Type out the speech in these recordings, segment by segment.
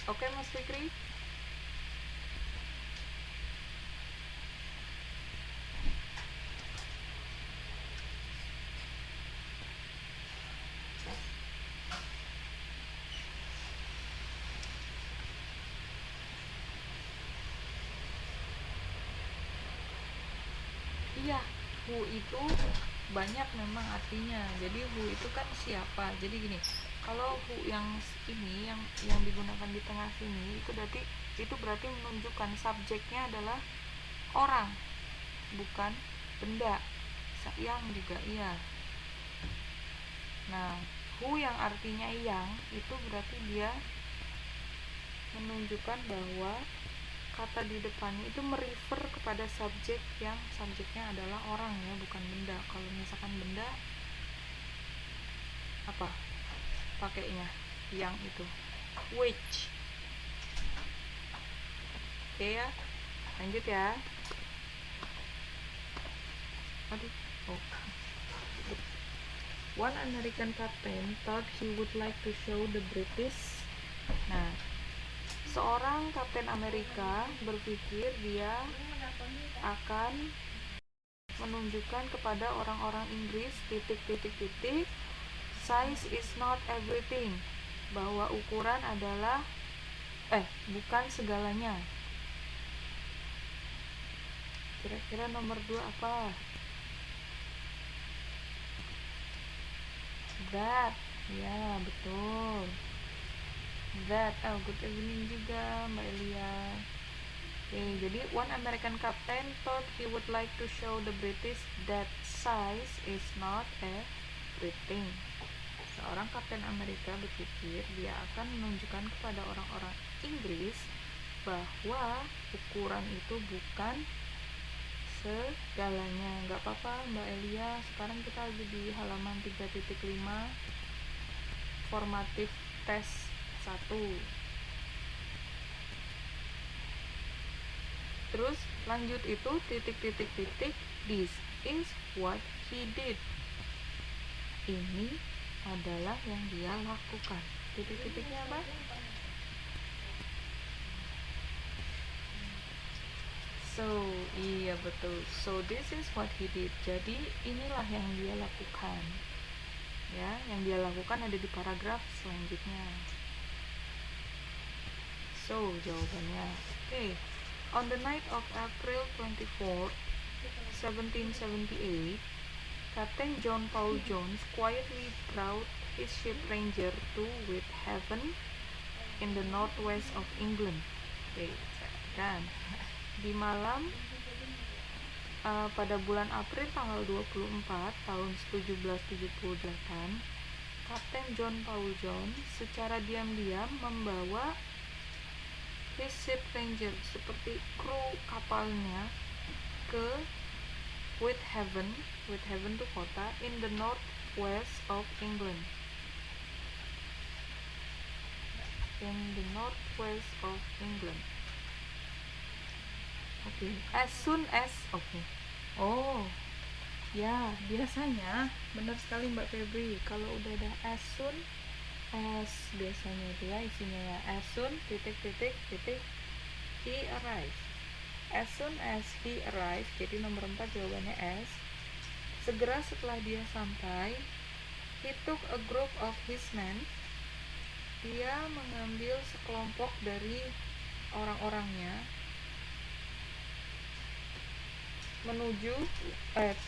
Oke, Mas Fikri? Iya, who itu banyak memang artinya. Jadi who itu kan siapa. Jadi gini, kalau who yang ini yang digunakan di tengah sini itu berarti menunjukkan subjeknya adalah orang, bukan benda. Yang juga iya. Nah, who yang artinya yang itu berarti dia menunjukkan bahwa kata di depannya itu merefer kepada subjek yang subjeknya adalah orang ya, bukan benda. Kalau misalkan benda apa pakainya yang itu which. Oke ya, lanjut ya. Aduh. Oh. One American captain thought he would like to show the British. Nah, seorang kapten Amerika berpikir dia akan menunjukkan kepada orang-orang Inggris titik size is not everything, bahwa ukuran adalah bukan segalanya. Kira-kira nomor 2 apa? That. Ya, betul. That. Oh, good evening juga Mbak Elia. Oke, jadi one American captain thought he would like to show the British that size is not everything. Seorang kapten Amerika berpikir dia akan menunjukkan kepada orang-orang Inggris bahwa ukuran itu bukan segalanya. Nggak apa-apa Mbak Elia, sekarang kita lagi di halaman 3.5 formatif tes 1. Terus lanjut itu titik this is what he did. Ini adalah yang dia lakukan. Titik-titiknya apa? So, iya betul. So this is what he did. Jadi inilah yang dia lakukan. Ya, yang dia lakukan ada di paragraf selanjutnya. So, jawabannya. Okay. On the night of April 24, 1778, Captain John Paul Jones quietly brought his ship Ranger to Whitehaven in the northwest of England. Okay. Dan di malam pada bulan April tanggal 24 tahun 1778, Kapten John Paul Jones secara diam-diam membawa his ship Ranger seperti kru kapalnya ke Whitehaven itu kota, in the northwest of England. In the northwest of England. Oke, as soon as Oh, ya, biasanya benar sekali Mbak Febri. Kalau udah ada as soon as, biasanya itu ya isinya ya, as soon he arrives. As soon as he arrives, jadi nomor 4 jawabannya as. Segera setelah dia sampai, he took a group of his men. Dia mengambil sekelompok dari orang-orangnya menuju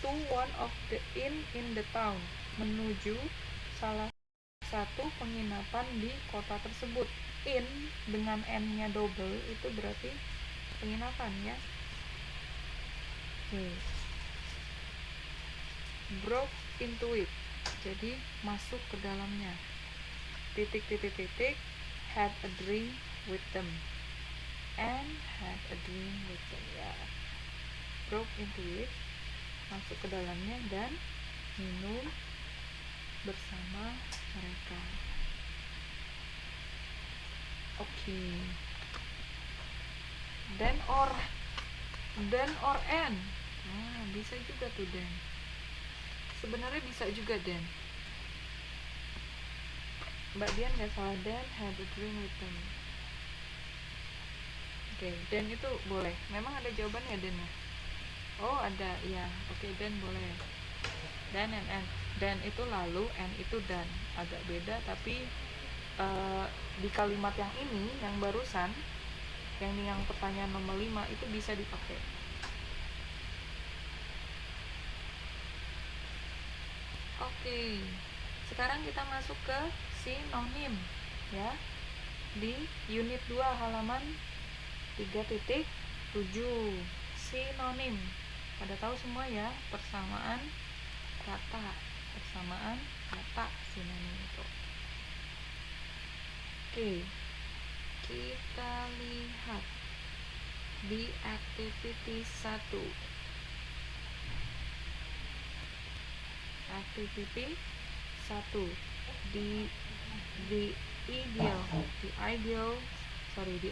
to one of the inn in the town, menuju salah satu penginapan di kota tersebut. Inn dengan n-nya double itu berarti penginapan ya. Broke into it, jadi masuk ke dalamnya. Had a drink with them, and had a drink with them ya. Broke into it, masuk ke dalamnya dan minum bersama mereka. Oke. Then or and. Nah, bisa juga tuh then. Sebenarnya bisa juga then. Mbak Dian nggak salah, then had a drink with them. Oke, dan itu boleh. Memang ada jawabannya dan. Oh, ada. Ya, oke, dan boleh. Dan and. Dan itu lalu, and itu dan. Agak beda, tapi di kalimat yang ini, yang barusan, yang pertanyaan nomor 5 itu bisa dipakai. Oke. Sekarang kita masuk ke sinonim, ya. Di unit 2 halaman 3.7 sinonim. Pada tahu semua ya, persamaan kata sinonim itu. Oke, kita lihat di activity 1. Activity 1 di the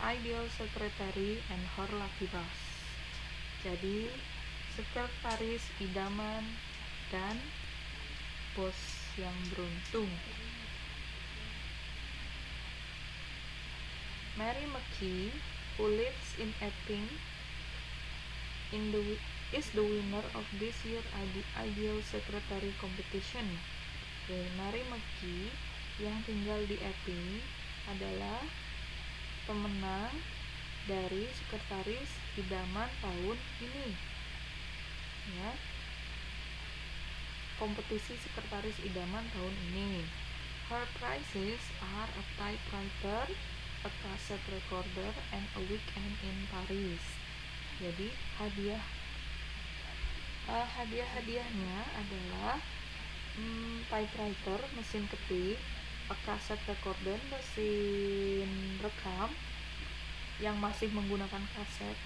ideal secretary and her lucky boss. Jadi sekretaris idaman dan bos yang beruntung. Mary McKee, who lives in Epping, is the winner of this year ideal secretary competition. Mary McKee yang tinggal di Epping adalah pemenang dari sekretaris idaman tahun ini, ya, kompetisi sekretaris idaman tahun ini. Her prizes are a typewriter, a cassette recorder, and a weekend in Paris. Jadi hadiahnya adalah typewriter, mesin ketik, a cassette recorder, mesin rekam yang masih menggunakan kaset,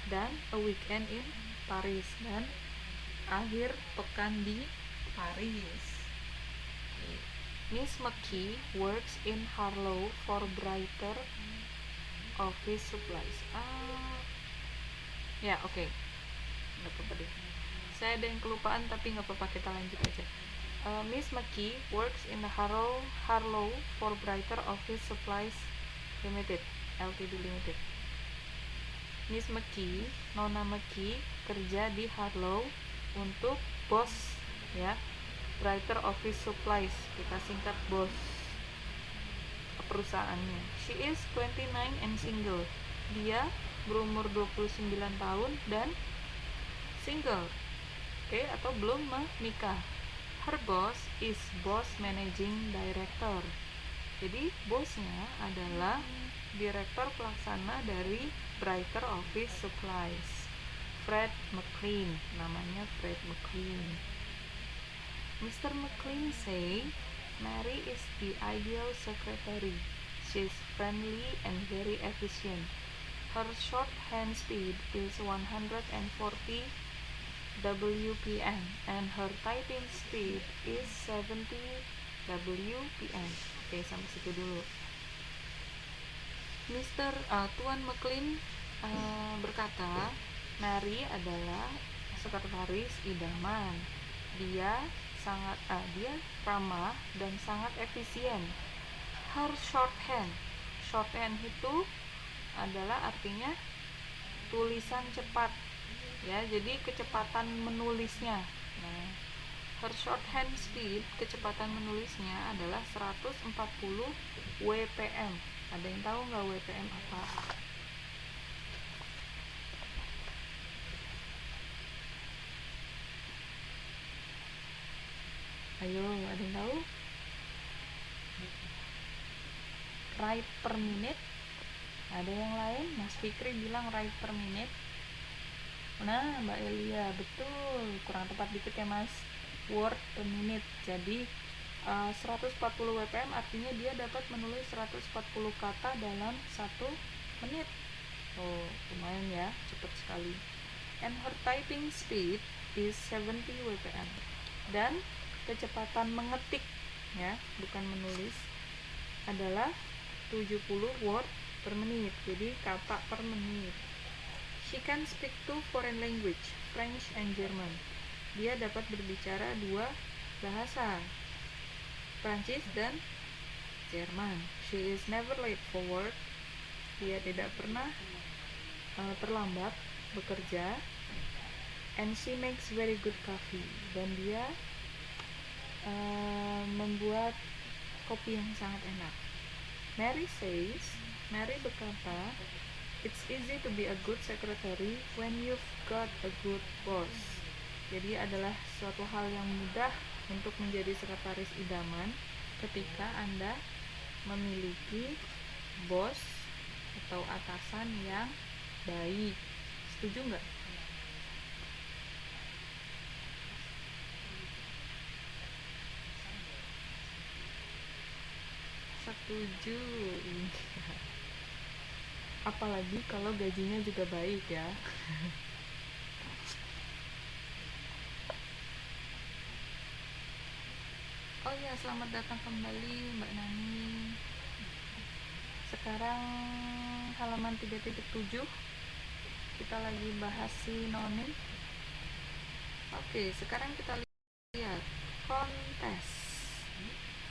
dan a weekend in Paris, dan akhir pekan di Paris. Miss McKee works in Harlow for brighter office supplies. Nggak apa-apa deh, saya ada yang kelupaan, tapi nggak apa-apa, kita lanjut aja. Miss McKee works in the Harlow for brighter office supplies Limited, Ltd Limited. Miss McKee, Nona McKee, kerja di Harlow untuk bos, ya, Brighter Office Supplies, kita singkat BOS, perusahaannya. She is 29 and single. Dia berumur 29 tahun dan single, atau belum menikah. Her boss is boss managing director. Jadi bosnya adalah direktur pelaksana dari Brighter Office Supplies, Fred McLean, namanya Fred McLean. Mr. McLean say Mary is the ideal secretary. She's friendly and very efficient. Her shorthand speed is 140 WPM and her typing speed is 70 WPM. Oke, sampai situ dulu. Tuan McLean berkata, Mary adalah sekretaris idaman. Dia ramah dan sangat efisien. Her shorthand itu adalah artinya tulisan cepat, ya, jadi kecepatan menulisnya. Nah, her shorthand speed, kecepatan menulisnya adalah 140 WPM. Ada yang tahu nggak WPM apa? Ayo, ada yang tahu? Write per minute. Ada yang lain? Mas Fikri bilang write per minute. Nah, Mbak Elia, betul. Kurang tepat dikit ya, Mas. Word per minute. Jadi 140 WPM artinya dia dapat menulis 140 kata dalam 1 menit. Oh, lumayan ya, cepat sekali. And her typing speed is 70 WPM. Dan kecepatan mengetik, ya, bukan menulis, adalah 70 word per menit. Jadi kata per menit. She can speak 2 foreign language, French and German. Dia dapat berbicara 2 bahasa, Prancis dan Jerman. She is never late for work. Dia tidak pernah terlambat bekerja. And she makes very good coffee. Dan dia membuat kopi yang sangat enak. Mary berkata, it's easy to be a good secretary when you've got a good boss. Jadi adalah suatu hal yang mudah untuk menjadi sekretaris idaman ketika Anda memiliki bos atau atasan yang baik. Setuju nggak? Setuju. Apalagi kalau gajinya juga baik ya. Oh ya, selamat datang kembali Mbak Nani. Sekarang halaman 3.7 kita lagi bahas sinonim. Oke, sekarang kita lihat kontes.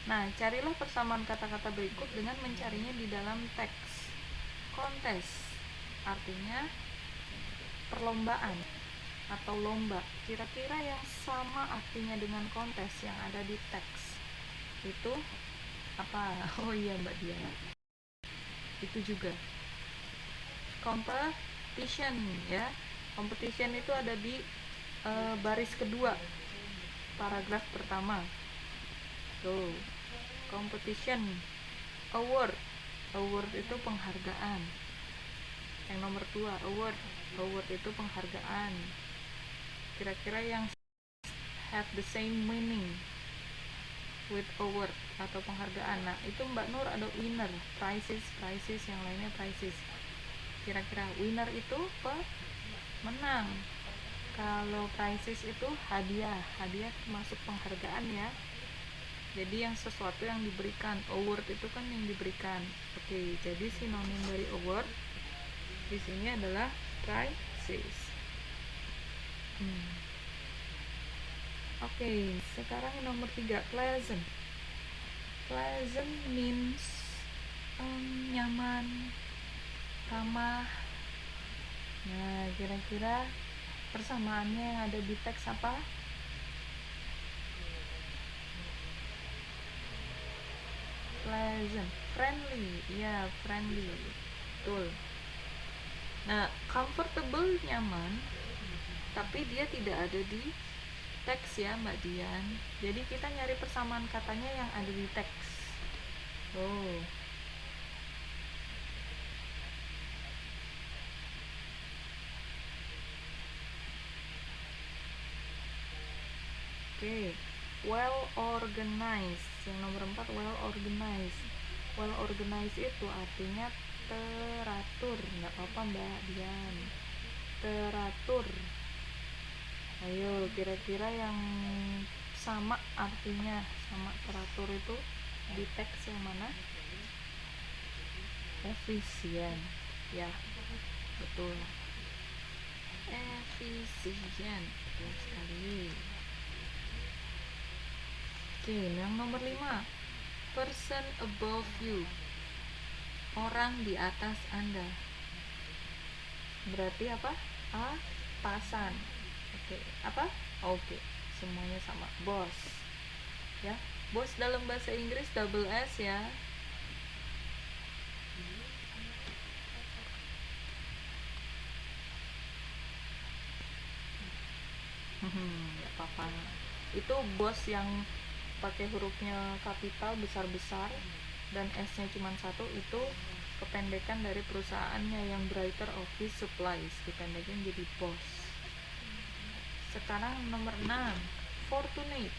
Nah, carilah persamaan kata-kata berikut dengan mencarinya di dalam teks. Kontes artinya perlombaan atau lomba. Kira-kira yang sama artinya dengan kontes yang ada di teks itu apa? Oh iya Mbak Diana, itu juga competition ya. Competition itu ada di baris kedua, paragraf pertama. Tuh, competition. Award itu penghargaan. Yang nomor 2, award itu penghargaan. Kira-kira yang have the same meaning with award atau penghargaan. Nah, itu Mbak Nur ada winner, prizes, yang lainnya prizes. Kira-kira winner itu pemenang. Kalau prizes itu hadiah termasuk penghargaan ya. Jadi yang sesuatu yang diberikan. Award itu kan yang diberikan. Oke, jadi sinonim dari award di sini adalah prizes. Oke, sekarang nomor 3, pleasant. Pleasant means nyaman, ramah. Nah, kira-kira persamaannya yang ada di teks apa? Pleasant, friendly. Ya, friendly. Betul. Nah, comfortable nyaman, tapi dia tidak ada di teks ya Mbak Dian. Jadi kita nyari persamaan katanya yang ada di teks. Oh. Oke. Well organized. Yang nomor 4, well organized. Well organized itu artinya teratur. Nggak apa-apa Mbak Dian. Teratur. Ayo, kira-kira yang sama artinya sama teratur itu di teks yang mana? Efisien. Ya, betul. Efisien. Betul sekali. Oke, yang nomor 5. Person above you. Orang di atas Anda. Berarti apa? Atasan. Oke, apa? Oke, semuanya sama. Bos. Ya, bos dalam bahasa Inggris double S ya. Gak apa-apa. Itu bos yang pakai hurufnya kapital besar-besar dan S-nya cuma 1, itu kependekan dari perusahaannya yang Brighter Office Supplies, dipendekin jadi bos. Sekarang nomor 6, fortunate.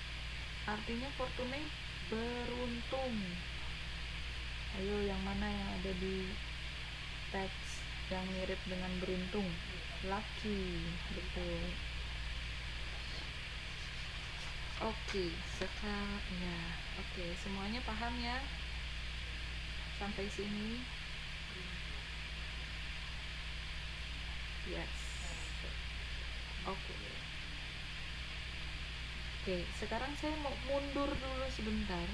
Artinya fortunate beruntung. Ayo, yang mana yang ada di teks yang mirip dengan beruntung? Lucky, betul. Oke, sekarang ya. Oke, semuanya paham ya sampai sini? Yes. Oke. Oke, sekarang saya mau mundur dulu sebentar.